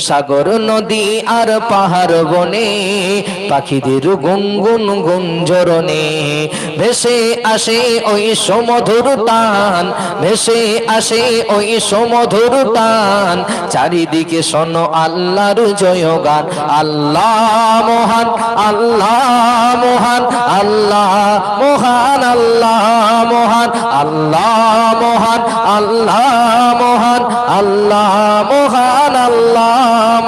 সাগর নদী আর পাহাড় বনে পাখিদের গুনগুন গুঞ্জরণে ভেসে আসে ওই সমধুর টান, ভেসে আসে ওই সমধুর টান। চারিদিকে শোনো আল্লাহর জয়গান। আল্লাহ মহান, আল্লাহ মহান, আল্লাহ মহান, আল্লাহ মহান, আল্লাহ মহান, আল্লাহ মহান, আল্লাহ মহান, আল্লাহ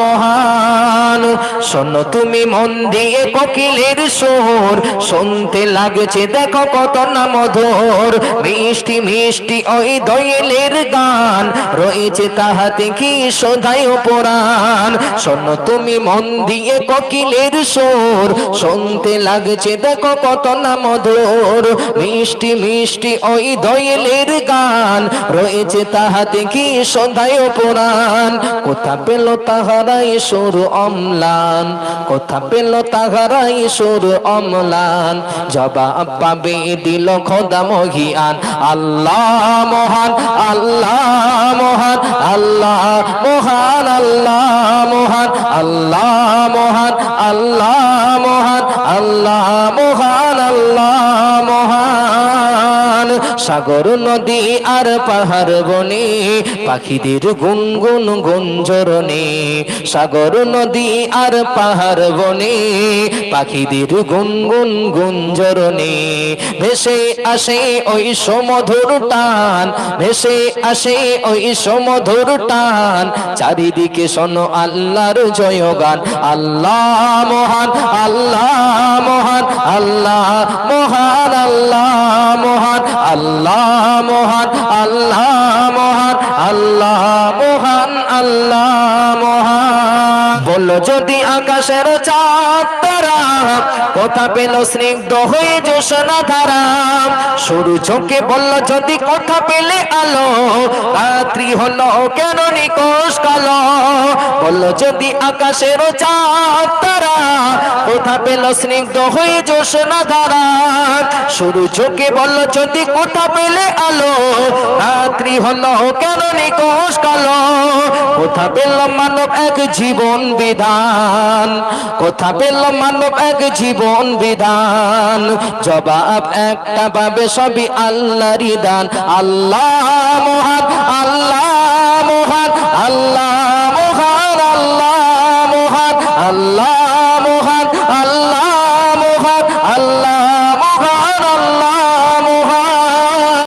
মহান। শোনো তুমি মন দিয়ে কোকিলের সুর, শুনতে লাগছে দেখো কত না মধুর। মিষ্টি মিষ্টি ওই দোয়েলের গান, রয়েছে তাহাতে কি শোধায় পুরাণ। শোনো তুমি মন দিয়ে কোকিলের সুর, শুনতে লাগছে দেখো কত না মধুর। মিষ্টি মিষ্টি ওই দোয়েলের গান, রয়েছে তাহাতে কি শোধায় পুরাণ। কোথা পেল তাহারাই সুর অম্লান, কোথা পেল তাহারাই সুর অম্লান। জবাব পাবে দিল খোদা মহিয়ান। আল্লাহ মহান, আল্লাহ মহান, আল্লাহ মহান, আল্লাহ মহান, আল্লাহ মহান, আল্লাহ মহান, আল্লাহ মহান, আল্লাহ মহান। সাগর নদী আর পাহাড় বনে পাখিদের গুনগুন গুঞ্জরণে, সাগর নদী আর পাহাড় বনে পাখিদের গুনগুন গুঞ্জরণে ভেসে আসে ওই সমধুর টান, ভেসে আসে ওই সমধুর টান। চারিদিকে শোনো আল্লাহর জয়গান। আল্লাহ মহান, আল্লাহ মহান, আল্লাহ মহান, আল্লাহ মহান, আল্লাহ মহান, আল্লাহ মহান, আল্লাহ মহান, আল্লাহ মহান। বলো যদি আকাশের চাঁদ তারা কোথা পেল স্নিগ্ধ হয়ে জোছনা ধারা। সরু চোখে বলল যদি কোথা পেলে আলো, রাত্রি হলো কেন নিকোষ কালো। বলল যদি আকাশের চাঁদ তারা কোথা পেল স্নিগ্ধ হয়ে জোছনা ধারা। সরু চোখে বলল যদি কোথা পেলে আলো, রাত্রি হলো কেন নিকোষ কালো। কোথা পেল মানব এক জীবন বিধান, কোথা পেল মানব এক জীবন বিধান। জবাব একটা পাবে সবই আল্লাহরই দান। আল্লাহ মহান, আল্লাহ মহান, আল্লাহ